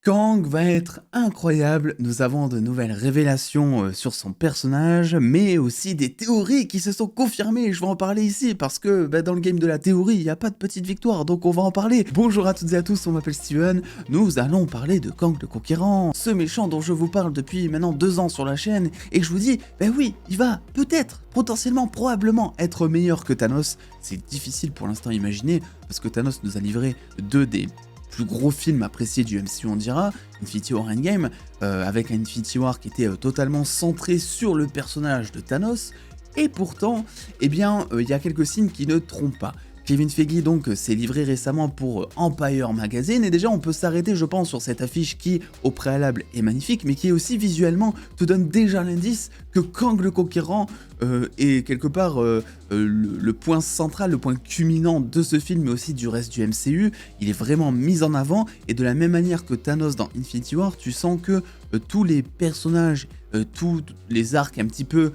Kang va être incroyable, nous avons de nouvelles révélations sur son personnage, mais aussi des théories qui se sont confirmées, je vais en parler ici, parce que dans le game de la théorie, il n'y a pas de petite victoire, donc on va en parler. Bonjour à toutes et à tous, on m'appelle Steven, nous allons parler de Kang le Conquérant, ce méchant dont je vous parle depuis maintenant 2 ans sur la chaîne, et je vous dis, oui, il va peut-être, potentiellement, probablement être meilleur que Thanos. C'est difficile pour l'instant à imaginer, parce que Thanos nous a livré deux des plus gros film apprécié du MCU on dira, Infinity War Endgame, avec un Infinity War qui était totalement centré sur le personnage de Thanos, et pourtant, il y a quelques signes qui ne trompent pas. Kevin Feige donc s'est livré récemment pour Empire Magazine, et déjà on peut s'arrêter je pense sur cette affiche qui au préalable est magnifique, mais qui aussi visuellement te donne déjà l'indice que Kang le Conquérant est quelque part le point central, le point culminant de ce film, mais aussi du reste du MCU. Il est vraiment mis en avant, et de la même manière que Thanos dans Infinity War, tu sens que tous les personnages, tous les arcs un petit peu,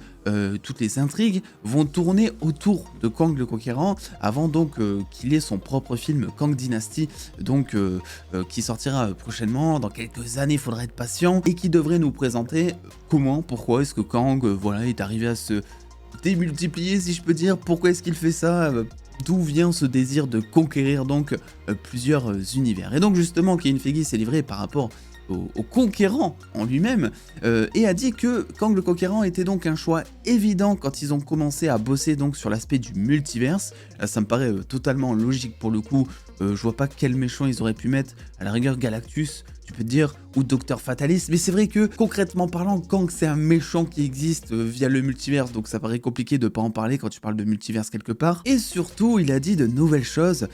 toutes les intrigues vont tourner autour de Kang le Conquérant, avant donc qu'il ait son propre film Kang Dynasty, donc qui sortira prochainement, dans quelques années, il faudra être patient, et qui devrait nous présenter comment, pourquoi est-ce que Kang voilà, est arrivé à se démultiplier, si je peux dire, pourquoi est-ce qu'il fait ça, d'où vient ce désir de conquérir donc plusieurs univers. Et donc justement, Kevin Feige s'est livré par rapport au conquérant en lui-même, et a dit que Kang le Conquérant était donc un choix évident quand ils ont commencé à bosser donc sur l'aspect du multiverse. Là, ça me paraît totalement logique pour le coup. Je vois pas quel méchant ils auraient pu mettre, à la rigueur Galactus, tu peux te dire, ou Docteur Fatalis, mais c'est vrai que concrètement parlant, Kang c'est un méchant qui existe via le multiverse, donc ça paraît compliqué de pas en parler quand tu parles de multiverse quelque part. Et surtout, il a dit de nouvelles choses,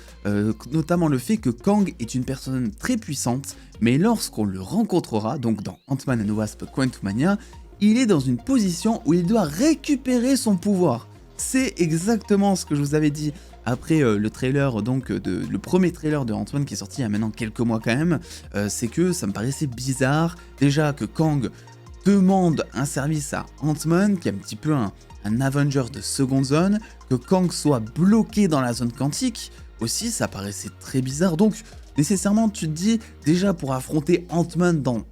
notamment le fait que Kang est une personne très puissante, mais lorsqu'on le rencontrera, donc dans Ant-Man and the Wasp Quantumania, il est dans une position où il doit récupérer son pouvoir. C'est exactement ce que je vous avais dit après le trailer, donc le premier trailer de Ant-Man qui est sorti il y a maintenant quelques mois quand même, c'est que ça me paraissait bizarre, déjà que Kang demande un service à Ant-Man, qui est un petit peu un Avenger de seconde zone, que Kang soit bloqué dans la zone quantique, aussi ça paraissait très bizarre, donc nécessairement tu te dis, déjà pour affronter Ant-Man dans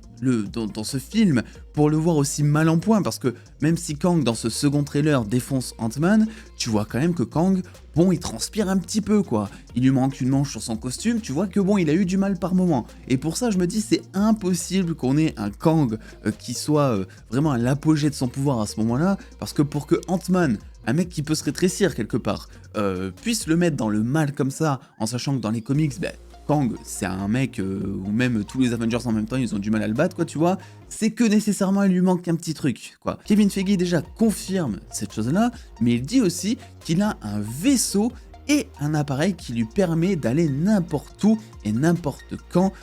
ce film, pour le voir aussi mal en point, parce que même si Kang dans ce second trailer défonce Ant-Man, tu vois quand même que Kang, bon, il transpire un petit peu quoi, il lui manque une manche sur son costume, tu vois que bon, il a eu du mal par moment, et pour ça je me dis c'est impossible qu'on ait un Kang qui soit vraiment à l'apogée de son pouvoir à ce moment-là, parce que pour que Ant-Man, un mec qui peut se rétrécir quelque part, puisse le mettre dans le mal comme ça, en sachant que dans les comics, Kang, c'est un mec, ou même tous les Avengers en même temps, ils ont du mal à le battre, quoi, tu vois, c'est que nécessairement il lui manque un petit truc, quoi. Kevin Feige déjà confirme cette chose-là, mais il dit aussi qu'il a un vaisseau et un appareil qui lui permet d'aller n'importe où et n'importe quand,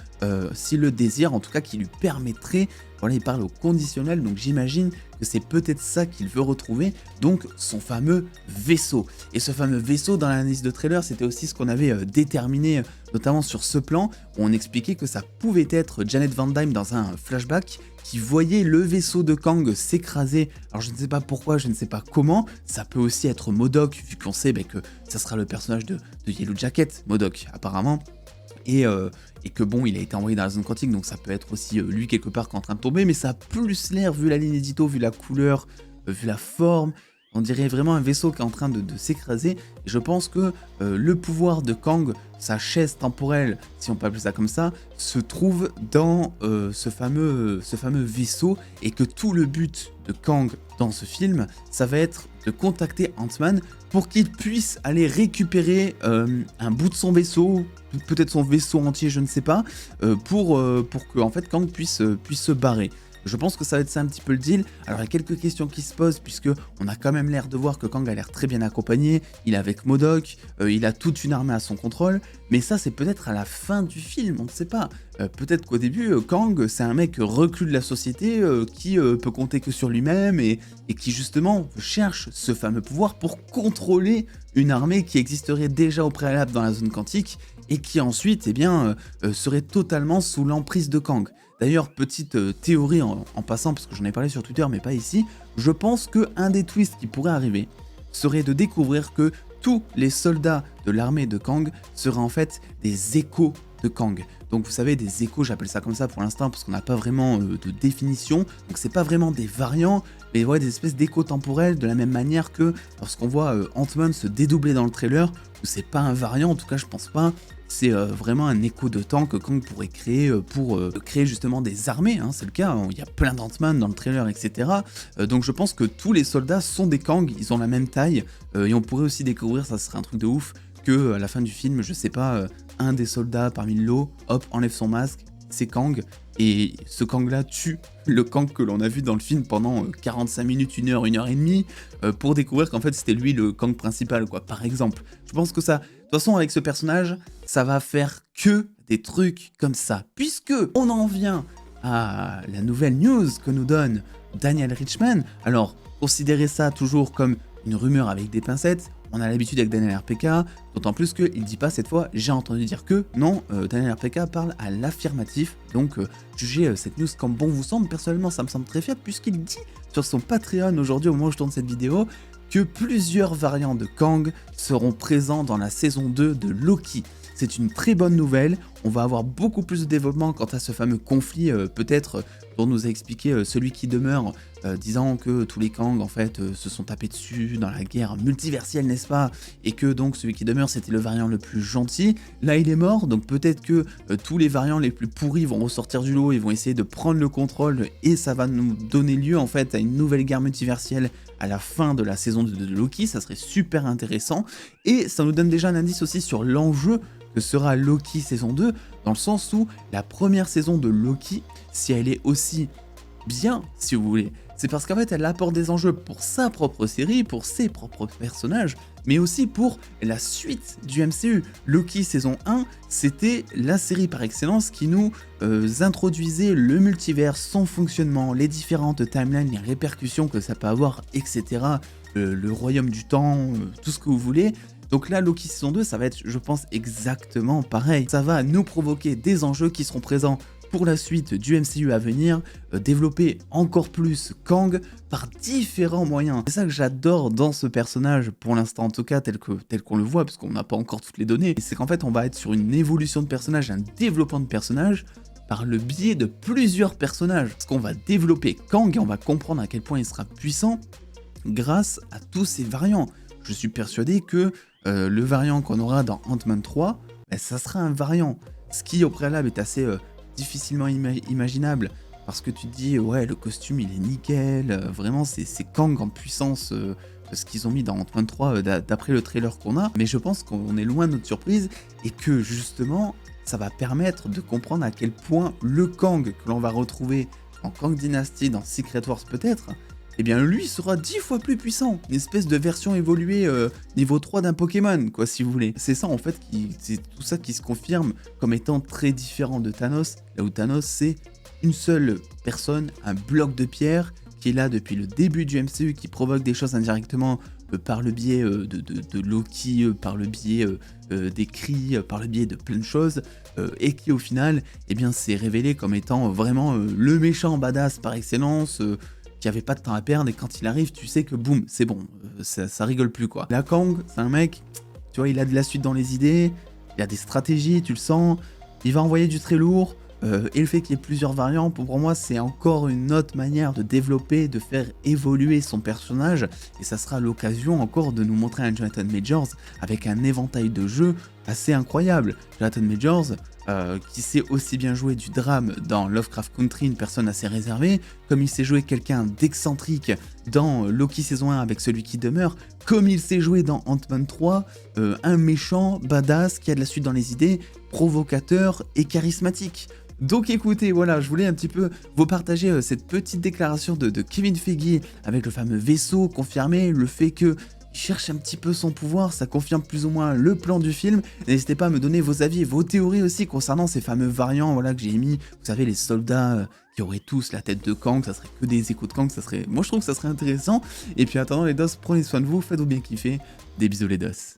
s'il le désire, en tout cas qui lui permettrait, voilà, il parle au conditionnel, donc j'imagine que c'est peut-être ça qu'il veut retrouver, donc son fameux vaisseau. Et ce fameux vaisseau, dans l'analyse de trailer, c'était aussi ce qu'on avait déterminé, notamment sur ce plan, où on expliquait que ça pouvait être Janet Van Dyne dans un flashback, qui voyait le vaisseau de Kang s'écraser. Alors je ne sais pas pourquoi, je ne sais pas comment, ça peut aussi être MODOK, vu qu'on sait que ça sera le personnage de Yellow Jacket, MODOK apparemment, et que bon, il a été envoyé dans la zone quantique, donc ça peut être aussi lui quelque part qui est en train de tomber, mais ça a plus l'air, vu la ligne édito, vu la couleur, vu la forme, on dirait vraiment un vaisseau qui est en train de s'écraser, et je pense que le pouvoir de Kang, sa chaise temporelle, si on peut appeler ça comme ça, se trouve dans ce fameux vaisseau, et que tout le but de Kang dans ce film, ça va être de contacter Ant-Man pour qu'il puisse aller récupérer un bout de son vaisseau, peut-être son vaisseau entier, je ne sais pas, pour que en fait Kang puisse se barrer. Je pense que ça va être ça un petit peu le deal. Alors il y a quelques questions qui se posent, puisque on a quand même l'air de voir que Kang a l'air très bien accompagné, il est avec MODOK, il a toute une armée à son contrôle, mais ça c'est peut-être à la fin du film, on ne sait pas. Peut-être qu'au début, Kang c'est un mec reclus de la société, qui peut compter que sur lui-même, et qui justement cherche ce fameux pouvoir pour contrôler une armée qui existerait déjà au préalable dans la zone quantique, et qui ensuite serait totalement sous l'emprise de Kang. D'ailleurs, petite théorie en passant, parce que j'en ai parlé sur Twitter mais pas ici, je pense qu'un des twists qui pourrait arriver serait de découvrir que tous les soldats de l'armée de Kang seraient en fait des échos de Kang. donc vous savez, des échos, j'appelle ça comme ça pour l'instant, parce qu'on n'a pas vraiment de définition, donc c'est pas vraiment des variants, mais ouais, des espèces d'échos temporels, de la même manière que lorsqu'on voit Ant-Man se dédoubler dans le trailer, où c'est pas un variant, en tout cas je pense pas, c'est vraiment un écho de temps que Kang pourrait créer pour créer justement des armées, hein, c'est le cas, il y a plein d'Ant-Man dans le trailer, etc. Donc je pense que tous les soldats sont des Kang, ils ont la même taille, et on pourrait aussi découvrir, ça serait un truc de ouf, que à la fin du film, je sais pas, un des soldats parmi le lot, hop, enlève son masque, c'est Kang, et ce Kang-là tue le Kang que l'on a vu dans le film pendant 45 minutes, 1 heure et demie, pour découvrir qu'en fait c'était lui le Kang principal, quoi, par exemple. Je pense que ça, de toute façon avec ce personnage, ça va faire que des trucs comme ça, puisque on en vient à la nouvelle news que nous donne Daniel Richtman. Alors, considérez ça toujours comme une rumeur avec des pincettes, on a l'habitude avec Daniel RPK, d'autant plus qu'il dit pas cette fois j'ai entendu dire que, non, Daniel RPK parle à l'affirmatif, donc jugez cette news comme bon vous semble. Personnellement ça me semble très fiable puisqu'il dit sur son Patreon aujourd'hui au moment où je tourne cette vidéo que plusieurs variants de Kang seront présents dans la saison 2 de Loki. C'est une très bonne nouvelle, on va avoir beaucoup plus de développement quant à ce fameux conflit peut-être dont nous a expliqué celui qui demeure, disant que tous les Kang en fait se sont tapés dessus dans la guerre multiversielle, n'est-ce pas, et que donc celui qui demeure c'était le variant le plus gentil. Là il est mort, donc peut-être que tous les variants les plus pourris vont ressortir du lot et vont essayer de prendre le contrôle, et ça va nous donner lieu en fait à une nouvelle guerre multiversielle à la fin de la saison 2 de Loki. Ça serait super intéressant, et ça nous donne déjà un indice aussi sur l'enjeu que sera Loki saison 2, dans le sens où la première saison de Loki, si elle est aussi bien, si vous voulez, c'est parce qu'en fait elle apporte des enjeux pour sa propre série, pour ses propres personnages, mais aussi pour la suite du MCU. Loki saison 1, c'était la série par excellence qui nous introduisait le multivers, son fonctionnement, les différentes timelines, les répercussions que ça peut avoir, etc. Le royaume du temps, tout ce que vous voulez. Donc là, Loki saison 2, ça va être, je pense, exactement pareil. Ça va nous provoquer des enjeux qui seront présents pour la suite du MCU à venir, développer encore plus Kang par différents moyens. C'est ça que j'adore dans ce personnage, pour l'instant en tout cas, tel qu'on le voit, parce qu'on n'a pas encore toutes les données. C'est qu'en fait, on va être sur une évolution de personnage, un développement de personnage, par le biais de plusieurs personnages. Parce qu'on va développer Kang et on va comprendre à quel point il sera puissant grâce à tous ces variants. Je suis persuadé que le variant qu'on aura dans Ant-Man 3, ça sera un variant. Ce qui au préalable est assez difficilement imaginable, parce que tu te dis ouais, le costume il est nickel, vraiment c'est Kang en puissance, ce qu'ils ont mis dans Ant-Man 3 d'après le trailer qu'on a, mais je pense qu'on est loin de notre surprise, et que justement ça va permettre de comprendre à quel point le Kang que l'on va retrouver en Kang Dynasty, dans Secret Wars peut-être, eh bien lui sera 10 fois plus puissant, une espèce de version évoluée niveau 3 d'un Pokémon, quoi, si vous voulez. C'est ça en fait, c'est tout ça qui se confirme comme étant très différent de Thanos, là où Thanos c'est une seule personne, un bloc de pierre, qui est là depuis le début du MCU, qui provoque des choses indirectement par le biais de Loki, par le biais des cris, par le biais de plein de choses, et qui au final, eh bien, s'est révélé comme étant vraiment le méchant badass par excellence, qui avait pas de temps à perdre, et quand il arrive, tu sais que boum, c'est bon, ça rigole plus quoi. La Kang, c'est un mec, tu vois, il a de la suite dans les idées, il a des stratégies, tu le sens, il va envoyer du très lourd, et le fait qu'il y ait plusieurs variants, pour moi, c'est encore une autre manière de développer, de faire évoluer son personnage, et ça sera l'occasion encore de nous montrer un Jonathan Majors avec un éventail de jeux assez incroyable. Jonathan Majors, qui sait aussi bien jouer du drame dans Lovecraft Country, une personne assez réservée, comme il sait jouer quelqu'un d'excentrique dans Loki saison 1 avec celui qui demeure, comme il sait jouer dans Ant-Man 3, un méchant, badass, qui a de la suite dans les idées, provocateur et charismatique. Donc écoutez, voilà, je voulais un petit peu vous partager cette petite déclaration de Kevin Feige avec le fameux vaisseau confirmé, le fait que il cherche un petit peu son pouvoir, ça confirme plus ou moins le plan du film. N'hésitez pas à me donner vos avis et vos théories aussi concernant ces fameux variants, voilà, que j'ai mis. Vous savez, les soldats qui auraient tous la tête de Kang, ça serait que des échos de Kang, ça serait... Moi je trouve que ça serait intéressant. Et puis attendant les dos, prenez soin de vous, faites-vous bien kiffer. Des bisous les dos.